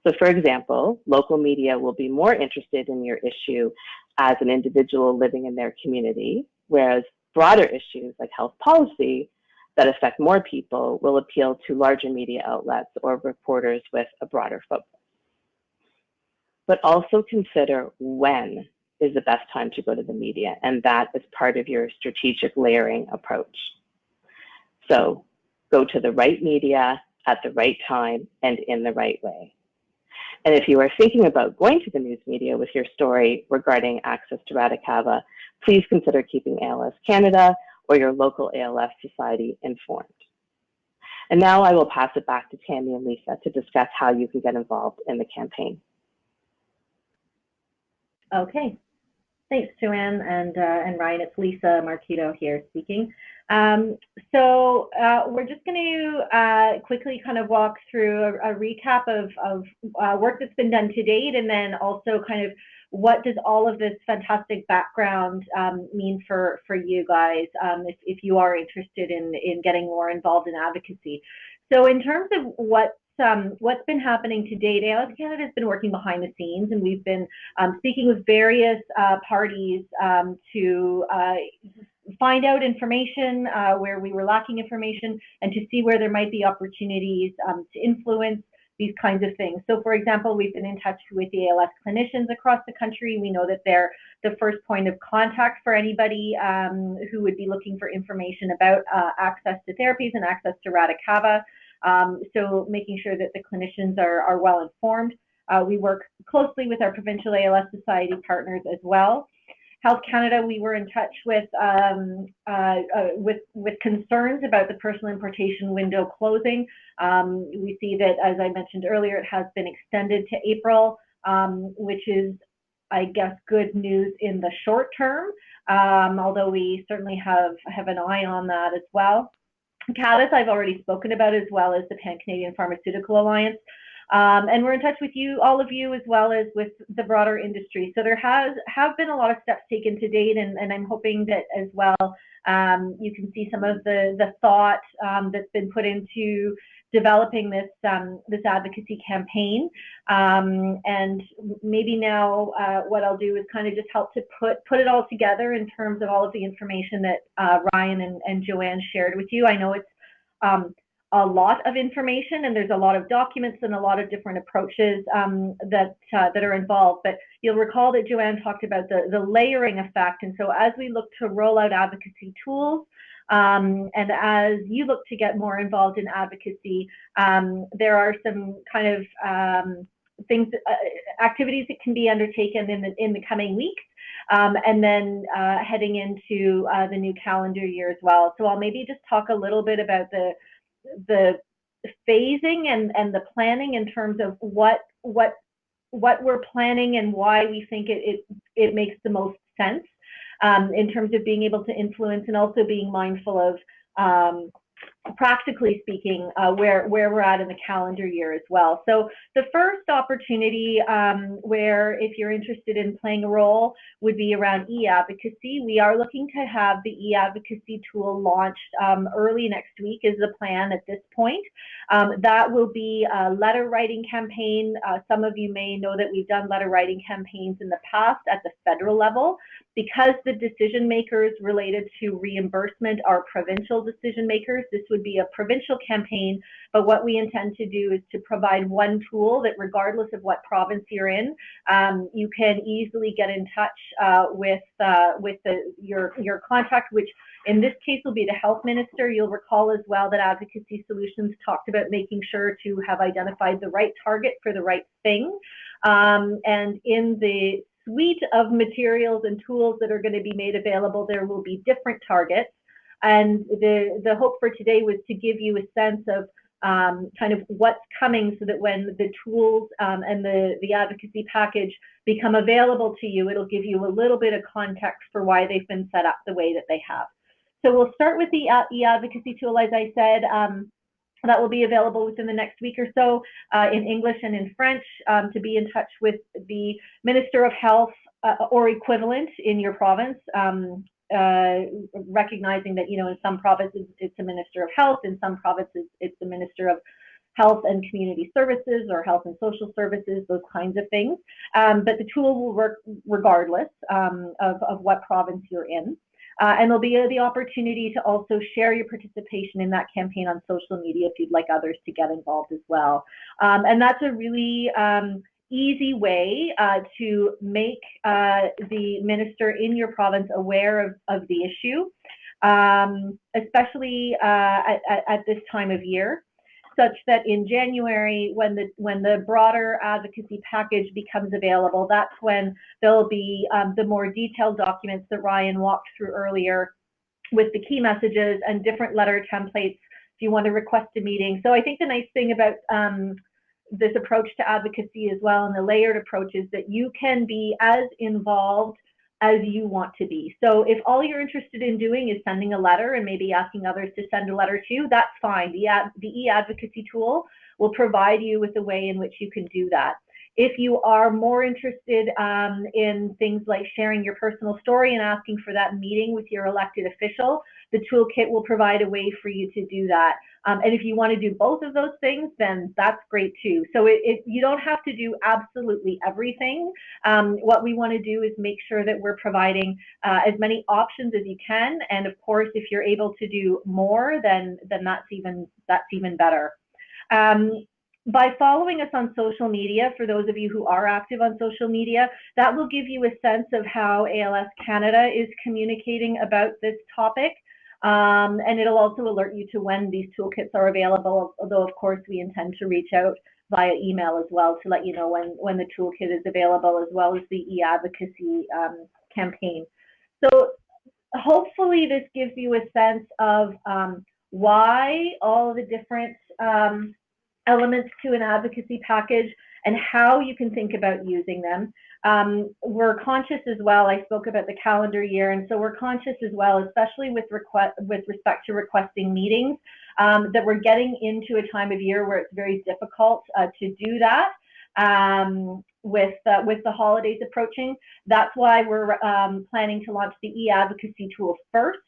So for example, local media will be more interested in your issue as an individual living in their community, whereas broader issues like health policy that affect more people will appeal to larger media outlets or reporters with a broader focus. But also consider when is the best time to go to the media, and that is part of your strategic layering approach. So go to the right media at the right time and in the right way. And if you are thinking about going to the news media with your story regarding access to Radicava, please consider keeping ALS Canada or your local ALS Society informed. And now I will pass it back to Tammy and Lisa to discuss how you can get involved in the campaign. Okay, thanks, Joanne and Ryan. It's Lisa Marquito here speaking. So we're just going to quickly kind of walk through a recap of work that's been done to date, and then also kind of what does all of this fantastic background mean for you guys if you are interested in getting more involved in advocacy. So in terms of what's been happening to date, ALS Canada has been working behind the scenes, and we've been speaking with various parties to find out information where we were lacking information, and to see where there might be opportunities to influence these kinds of things. So for example, we've been in touch with the ALS clinicians across the country. We know that they're the first point of contact for anybody who would be looking for information about access to therapies and access to Radicava. So making sure that the clinicians are well informed. We work closely with our provincial ALS Society partners as well. Health Canada, we were in touch with concerns about the personal importation window closing. We see that, as I mentioned earlier, it has been extended to April, which is, I guess, good news in the short term, although we certainly have an eye on that as well. CADAS I've already spoken about, as well as the Pan-Canadian Pharmaceutical Alliance. And we're in touch with you, all of you, as well as with the broader industry. So there have been a lot of steps taken to date, and I'm hoping that as well you can see some of the thought that's been put into developing this advocacy campaign. And maybe now what I'll do is kind of just help to put it all together in terms of all of the information that Ryan and Joanne shared with you. I know it's a lot of information, and there's a lot of documents and a lot of different approaches that are involved. But you'll recall that Joanne talked about the layering effect. And so as we look to roll out advocacy tools, and as you look to get more involved in advocacy, there are some kind of things, activities that can be undertaken in the coming weeks, and then heading into the new calendar year as well. So I'll maybe just talk a little bit about the phasing and the planning in terms of what we're planning and why we think it makes the most sense in terms of being able to influence, and also being mindful of practically speaking, where we're at in the calendar year as well. So the first opportunity where, if you're interested in playing a role, would be around e-advocacy. We are looking to have the e-advocacy tool launched early next week is the plan at this point. That will be a letter writing campaign. Some of you may know that we've done letter writing campaigns in the past at the federal level. Because the decision makers related to reimbursement are provincial decision makers, this would be a provincial campaign, but what we intend to do is to provide one tool that, regardless of what province you're in, you can easily get in touch with your contact, which in this case will be the health minister. You'll recall as well that Advocacy Solutions talked about making sure to have identified the right target for the right thing. And in the suite of materials and tools that are going to be made available, there will be different targets. And the hope for today was to give you a sense of kind of what's coming, so that when the tools and the advocacy package become available to you, it'll give you a little bit of context for why they've been set up the way that they have. So we'll start with the e-advocacy tool, as I said. That will be available within the next week or so in English and in French, to be in touch with the Minister of Health or equivalent in your province, recognizing that, in some provinces it's the Minister of Health, in some provinces it's the Minister of Health and Community Services or Health and Social Services, those kinds of things. But the tool will work regardless of what province you're in. And there'll be the opportunity to also share your participation in that campaign on social media if you'd like others to get involved as well. And that's a really easy way to make the minister in your province aware of the issue, especially at this time of year, such that in January, when the broader advocacy package becomes available, that's when there'll be the more detailed documents that Ryan walked through earlier, with the key messages and different letter templates if you want to request a meeting. So I think the nice thing about this approach to advocacy as well, and the layered approach, is that you can be as involved as you want to be. So if all you're interested in doing is sending a letter and maybe asking others to send a letter too, that's fine. The e-advocacy tool will provide you with a way in which you can do that. If you are more interested in things like sharing your personal story and asking for that meeting with your elected official, the toolkit will provide a way for you to do that. And if you want to do both of those things, then that's great too. So you don't have to do absolutely everything. What we want to do is make sure that we're providing as many options as you can. And of course, if you're able to do more, then that's even better. By following us on social media, for those of you who are active on social media, that will give you a sense of how ALS Canada is communicating about this topic. And it'll also alert you to when these toolkits are available, although of course we intend to reach out via email as well to let you know when the toolkit is available, as well as the e-advocacy campaign. So hopefully this gives you a sense of why all the different elements to an advocacy package and how you can think about using them. We're conscious as well, I spoke about the calendar year, and so we're conscious as well, especially with respect to requesting meetings, that we're getting into a time of year where it's very difficult to do that with the holidays approaching. That's why we're planning to launch the e-advocacy tool first,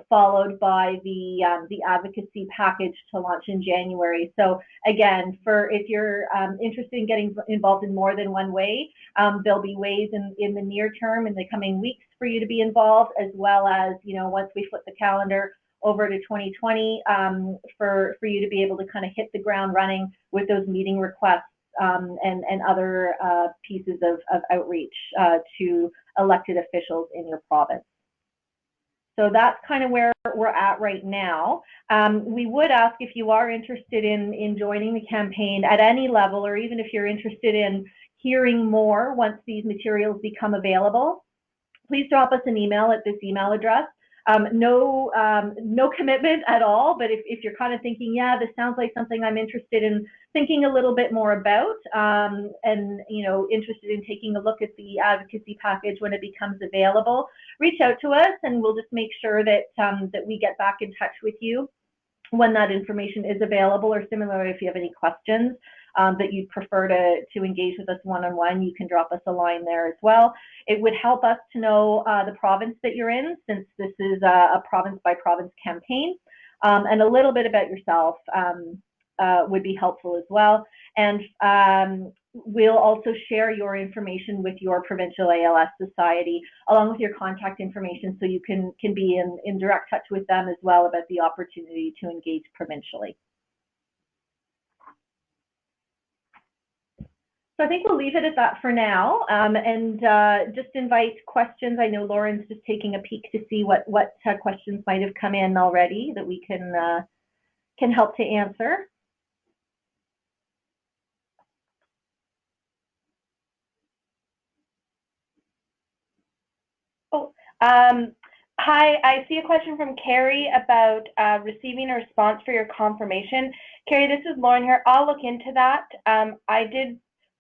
followed by the advocacy package to launch in January. So again, if you're interested in getting involved in more than one way, there'll be ways in the near term, in the coming weeks, for you to be involved, as well as, once we flip the calendar over to 2020, for you to be able to kind of hit the ground running with those meeting requests and other pieces of outreach to elected officials in your province. So that's kind of where we're at right now. We would ask, if you are interested in joining the campaign at any level, or even if you're interested in hearing more once these materials become available, please drop us an email at this email address. No commitment at all, but if you're kind of thinking, yeah, this sounds like something I'm interested in thinking a little bit more about, and interested in taking a look at the advocacy package when it becomes available, reach out to us and we'll just make sure that that we get back in touch with you when that information is available, or similarly, if you have any questions that you'd prefer to engage with us one-on-one, you can drop us a line there as well. It would help us to know the province that you're in, since this is a province-by-province campaign, and a little bit about yourself would be helpful as well. And we'll also share your information with your provincial ALS society, along with your contact information, so you can be in direct touch with them as well about the opportunity to engage provincially. So I think we'll leave it at that for now, and just invite questions. I know Lauren's just taking a peek to see what questions might have come in already that we can help to answer. Oh, hi, I see a question from Carrie about receiving a response for your confirmation. Carrie, this is Lauren here. I'll look into that. I did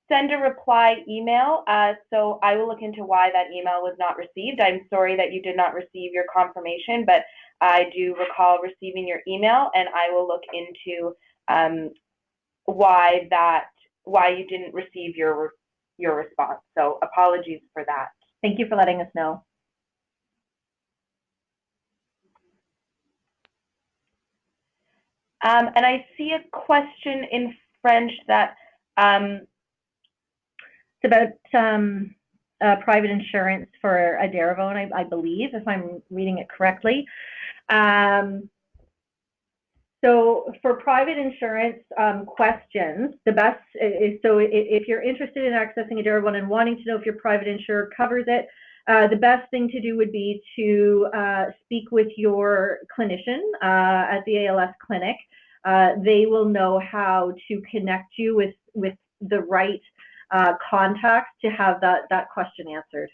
send a reply email, so I will look into why that email was not received. I'm sorry that you did not receive your confirmation, but I do recall receiving your email, and I will look into why you didn't receive your response. So apologies for that. Thank you for letting us know. And I see a question in French that it's about private insurance for Edaravone, I believe, if I'm reading it correctly. So for private insurance questions, the best is, so if you're interested in accessing Edaravone and wanting to know if your private insurer covers it, the best thing to do would be to speak with your clinician at the ALS clinic. They will know how to connect you with the right contacts to have that question answered.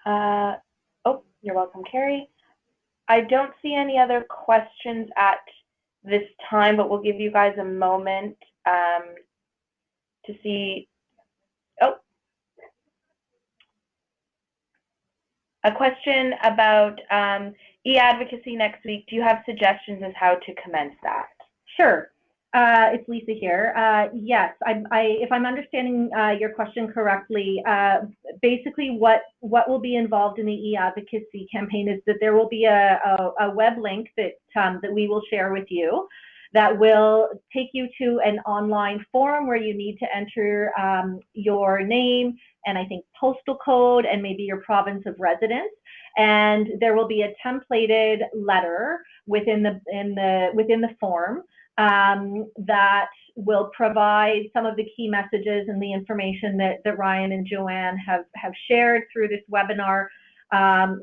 Oh, you're welcome, Carrie. I don't see any other questions at this time, but we'll give you guys a moment to see. Oh, a question about e-advocacy next week. Do you have suggestions as how to commence that? Sure. It's Lisa here. Yes, if I'm understanding your question correctly, basically what will be involved in the e-advocacy campaign is that there will be a web link that we will share with you that will take you to an online form where you need to enter your name and I think postal code and maybe your province of residence. And there will be a templated letter within the form that will provide some of the key messages and the information that Ryan and Joanne have shared through this webinar,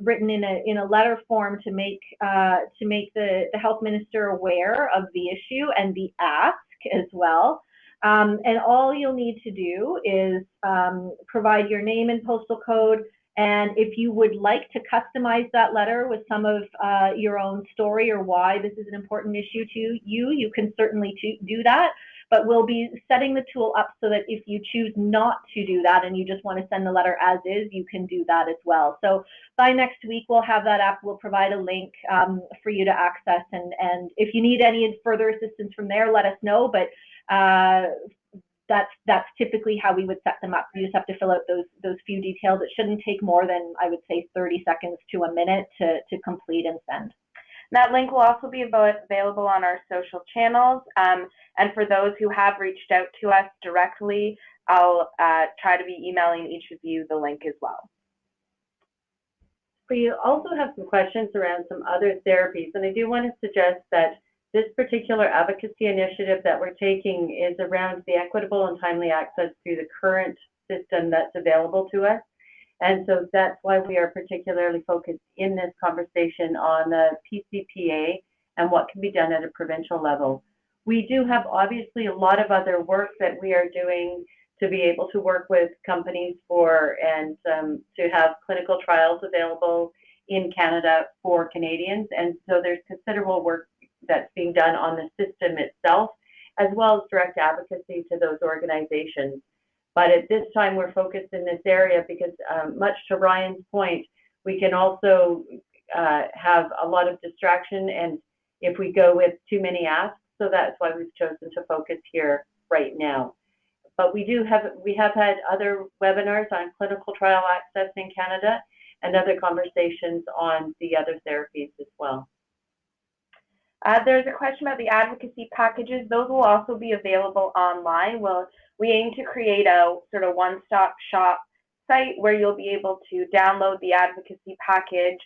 written in a letter form to make the health minister aware of the issue and the ask as well. And all you'll need to do is provide your name and postal code. And if you would like to customize that letter with some of your own story or why this is an important issue to you, you can certainly do that. But we'll be setting the tool up so that if you choose not to do that and you just want to send the letter as is, you can do that as well. So by next week, we'll have that up. We'll provide a link for you to access. And if you need any further assistance from there, let us know. But that's typically how we would set them up. You just have to fill out those few details. It shouldn't take more than, I would say, 30 seconds to a minute to complete and send. That link will also be available on our social channels. And for those who have reached out to us directly, I'll try to be emailing each of you the link as well. We also have some questions around some other therapies, and I do want to suggest that this particular advocacy initiative that we're taking is around the equitable and timely access through the current system that's available to us. And so that's why we are particularly focused in this conversation on the PCPA and what can be done at a provincial level. We do have obviously a lot of other work that we are doing to be able to work with companies and to have clinical trials available in Canada for Canadians. And so there's considerable work that's being done on the system itself, as well as direct advocacy to those organizations. But at this time, we're focused in this area because, much to Ryan's point, we can also have a lot of distraction, and if we go with too many asks, so that's why we've chosen to focus here right now. But we have had other webinars on clinical trial access in Canada and other conversations on the other therapies as well. There's a question about the advocacy packages. Those will also be available online. We aim to create a sort of one-stop shop site where you'll be able to download the advocacy package,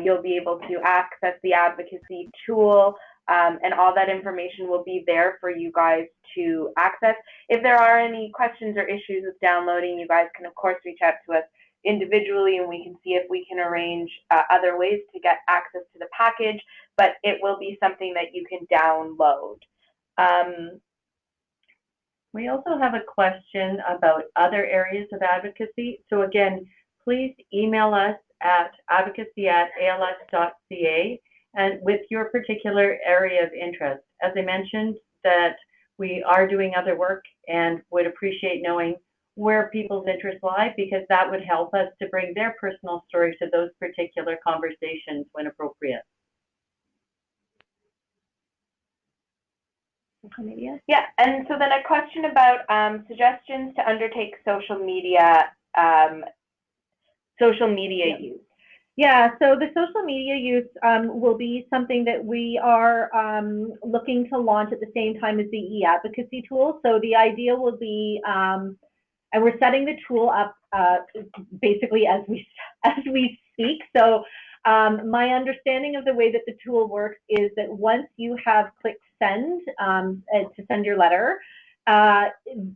you'll be able to access the advocacy tool, and all that information will be there for you guys to access. If there are any questions or issues with downloading, you guys can of course reach out to us individually, and we can see if we can arrange other ways to get access to the package, but it will be something that you can download. We also have a question about other areas of advocacy. So again, please email us at advocacy@als.ca and with your particular area of interest. As I mentioned, that we are doing other work and would appreciate knowing where people's interests lie, because that would help us to bring their personal story to those particular conversations when appropriate. Social media? Yeah, and so then a question about suggestions to undertake social media use. Yeah, so the social media use will be something that we are looking to launch at the same time as the e-Advocacy tool. So the idea will be, and we're setting the tool up basically as we speak. So my understanding of the way that the tool works is that once you have clicked send to send your letter,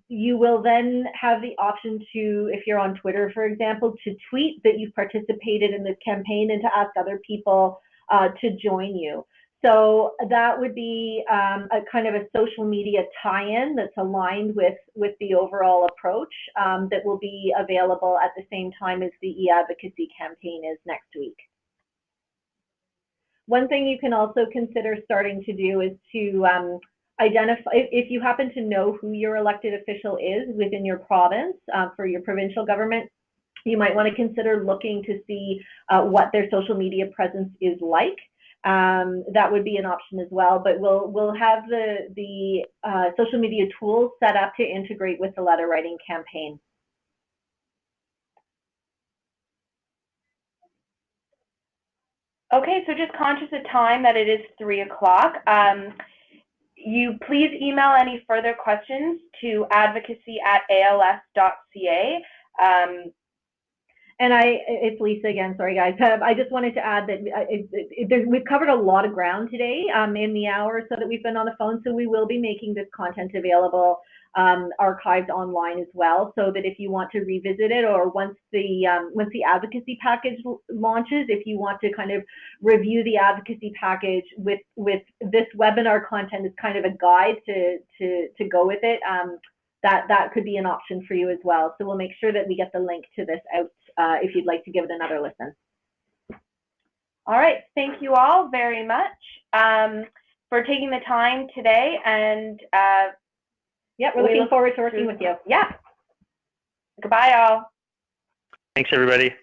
you will then have the option to, if you're on Twitter, for example, to tweet that you've participated in this campaign and to ask other people to join you. So that would be a kind of a social media tie-in that's aligned with the overall approach that will be available at the same time as the e-Advocacy campaign is next week. One thing you can also consider starting to do is to identify, if you happen to know who your elected official is within your province for your provincial government, you might want to consider looking to see what their social media presence is like. That would be an option as well, but we'll have the social media tools set up to integrate with the letter writing campaign. Okay, so just conscious of time that it is 3 o'clock. You please email any further questions to advocacy@als.ca. And it's Lisa again, sorry guys. I just wanted to add that we've covered a lot of ground today in the hour so that we've been on the phone, so we will be making this content available archived online as well, so that if you want to revisit it, or once the advocacy package launches, if you want to kind of review the advocacy package with this webinar content as kind of a guide to go with it, that could be an option for you as well. So we'll make sure that we get the link to this out if you'd like to give it another listen. All right, thank you all very much for taking the time today, and yeah, we're looking forward to working with you. Yeah. Goodbye, all. Thanks, everybody.